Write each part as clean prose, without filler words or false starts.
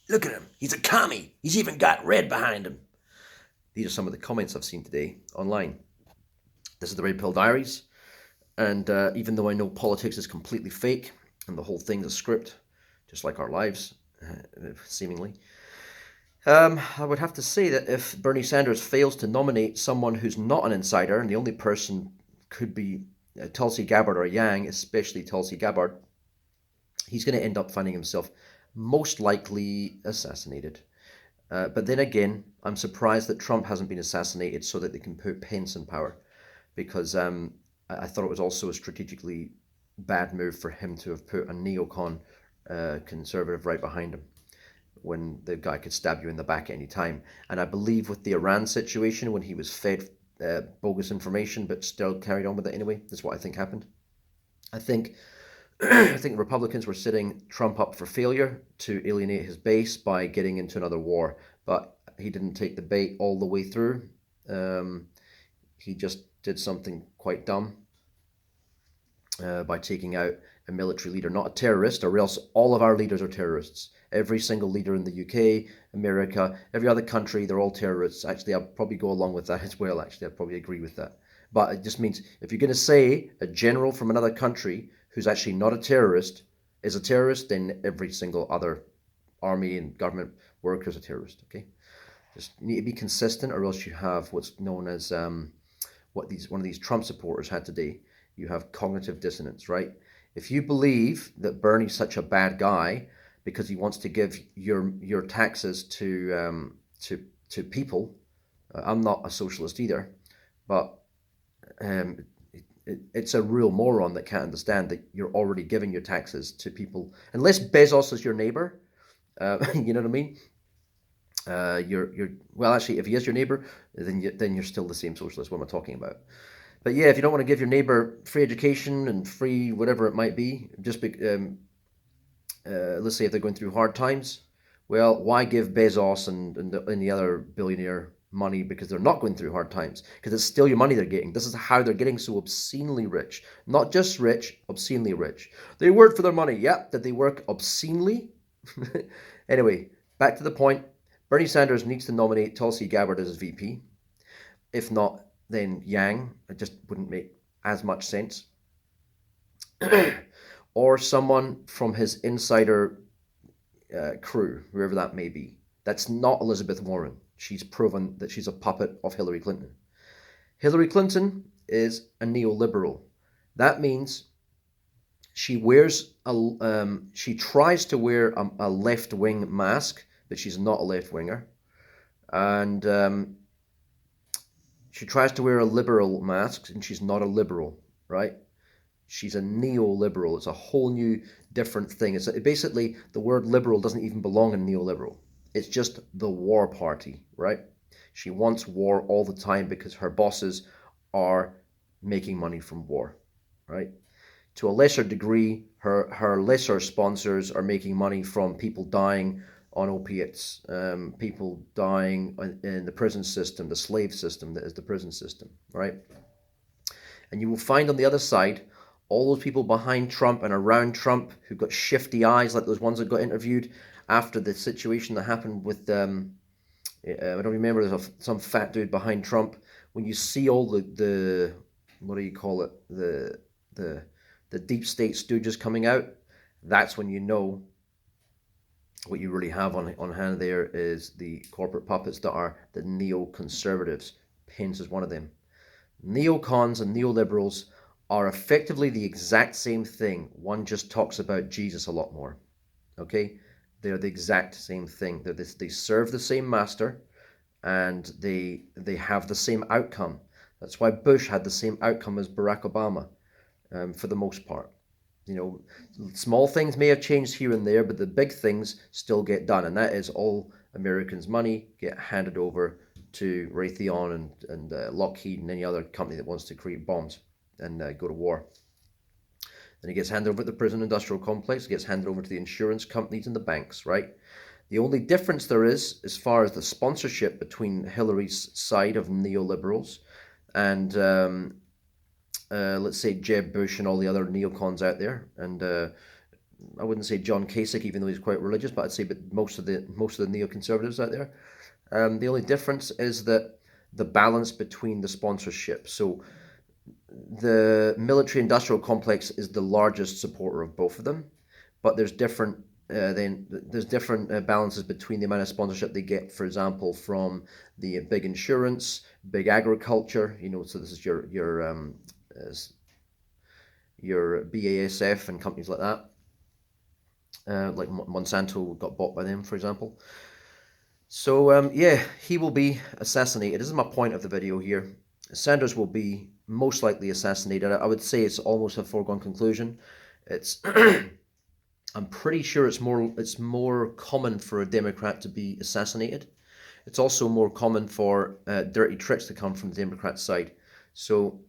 Look at him. He's a commie. He's even got red behind him. These are some of the comments I've seen today online. This is the Red Pill Diaries. And even though I know politics is completely fake and the whole thing's a script, just like our lives, seemingly, I would have to say that if Bernie Sanders fails to nominate someone who's not an insider, and the only person could be Tulsi Gabbard or Yang, especially Tulsi Gabbard, he's going to end up finding himself most likely assassinated. But then again, I'm surprised that Trump hasn't been assassinated so that they can put Pence in power, because I thought it was also a strategically bad move for him to have put a neocon conservative right behind him when the guy could stab you in the back at any time. And I believe with the Iran situation, when he was fed bogus information but still carried on with it anyway, that's what I think happened. I think I think Republicans were setting Trump up for failure to alienate his base by getting into another war, but he didn't take the bait all the way through. He just did something quite dumb by taking out a military leader, not a terrorist, or else all of our leaders are terrorists. Every single leader in the UK, America, every other country, they're all terrorists. Actually, I'll probably go along with that as well. Actually, I'd probably agree with that. But it just means if you're going to say a general from another country who's actually not a terrorist is a terrorist, then every single other army and government worker is a terrorist. Okay, just you need to be consistent, or else you have what's known as one of these Trump supporters had today. You have cognitive dissonance, right? If you believe that Bernie's such a bad guy because he wants to give your taxes to people, I'm not a socialist either, but it's a real moron that can't understand that you're already giving your taxes to people, unless Bezos is your neighbor. You know what I mean? You're well, actually, if he is your neighbor, then you're still the same socialist. What am I talking about? But yeah, if you don't want to give your neighbor free education and free whatever it might be, let's say if they're going through hard times, well, why give Bezos and the other billionaire money because they're not going through hard times? Because it's still your money they're getting. This is how they're getting so obscenely rich. Not just rich, obscenely rich. They work for their money. Yep, did they work obscenely? Anyway, back to the point. Bernie Sanders needs to nominate Tulsi Gabbard as his VP. If not, then Yang. It just wouldn't make as much sense. Or someone from his insider crew, whoever that may be. That's not Elizabeth Warren. She's proven that she's a puppet of Hillary Clinton. Hillary Clinton is a neoliberal. That means she tries to wear a left-wing mask, but she's not a left-winger. And she tries to wear a liberal mask, and she's not a liberal, right? She's a neoliberal. It's a whole new different thing. It's basically the word liberal doesn't even belong in neoliberal. It's just the war party, right? She wants war all the time because her bosses are making money from war, right? To a lesser degree, her lesser sponsors are making money from people dying on opiates, people dying in the prison system, the slave system that is the prison system, right? And you will find on the other side all those people behind Trump and around Trump who've got shifty eyes, like those ones that got interviewed after the situation that happened with, I don't remember, there's some fat dude behind Trump. When you see all the what do you call it, the deep state stooges coming out, that's when you know what you really have on hand there is the corporate puppets that are the neoconservatives. Pence is one of them. Neocons and neoliberals are effectively the exact same thing. One just talks about Jesus a lot more. Okay? They're the exact same thing. They serve the same master, and they have the same outcome. That's why Bush had the same outcome as Barack Obama, for the most part. You know, small things may have changed here and there, but the big things still get done, and that is all Americans' money get handed over to Raytheon and Lockheed and any other company that wants to create bombs and go to war. Then it gets handed over to the prison industrial complex, it gets handed over to the insurance companies and the banks, right? The only difference there is, as far as the sponsorship between Hillary's side of neoliberals and let's say Jeb Bush and all the other neocons out there, and I wouldn't say John Kasich, even though he's quite religious, but I'd say but most of the neoconservatives out there. The only difference is that the balance between the sponsorship. So the military-industrial complex is the largest supporter of both of them, but there's different balances between the amount of sponsorship they get, for example, from the big insurance, big agriculture. So this is your BASF and companies like that. Like Monsanto got bought by them, for example. So yeah, he will be assassinated. This is my point of the video here. Sanders will be most likely assassinated. I would say it's almost a foregone conclusion. It's I'm pretty sure it's more common for a Democrat to be assassinated. It's also more common for dirty tricks to come from the Democrat side. So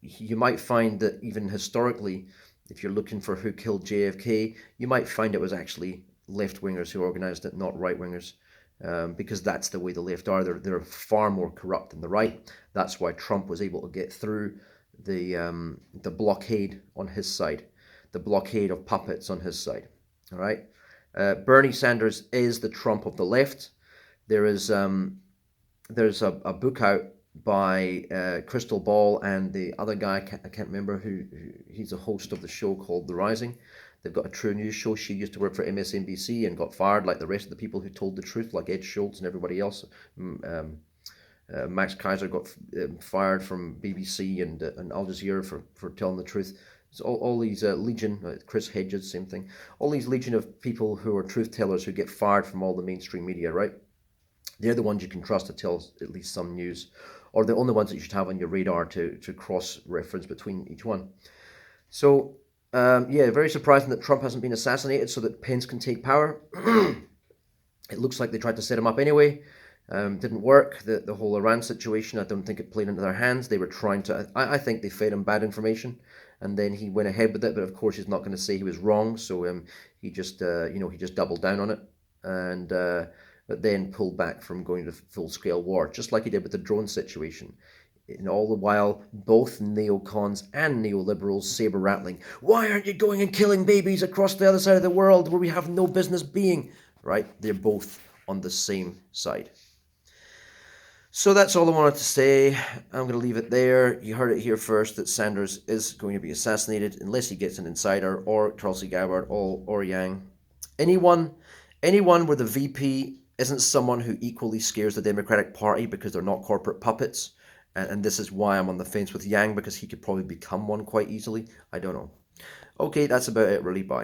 you might find that even historically, if you're looking for who killed JFK, you might find it was actually left-wingers who organized it, not right-wingers. Because that's the way the left are. They're far more corrupt than the right. That's why Trump was able to get through the blockade on his side, the blockade of puppets on his side. All right. Bernie Sanders is the Trump of the left. There's a book out by Crystal Ball and the other guy, I can't remember who he's a host of the show called The Rising. They've got a true news show. She used to work for MSNBC and got fired like the rest of the people who told the truth, like Ed Schultz and everybody else. Max Kaiser got fired from BBC and Al Jazeera for telling the truth. So all these legion, Chris Hedges, same thing. All these legion of people who are truth tellers who get fired from all the mainstream media, right? They're the ones you can trust to tell at least some news, or the only ones that you should have on your radar to cross-reference between each one. So yeah, very surprising that Trump hasn't been assassinated so that Pence can take power. It looks like they tried to set him up anyway. Didn't work. The whole Iran situation, I don't think it played into their hands. They were trying to, I think they fed him bad information, and then he went ahead with it. But of course, he's not going to say he was wrong. So he just, he just doubled down on it, and but then pulled back from going to full-scale war, just like he did with the drone situation. And all the while, both neocons and neoliberals saber-rattling. Why aren't you going and killing babies across the other side of the world where we have no business being? Right? They're both on the same side. So that's all I wanted to say. I'm going to leave it there. You heard it here first that Sanders is going to be assassinated unless he gets an insider or Tulsi Gabbard or Yang. Anyone where the VP isn't someone who equally scares the Democratic Party because they're not corporate puppets. And this is why I'm on the fence with Yang, because he could probably become one quite easily. I don't know. Okay, that's about it really. Bye.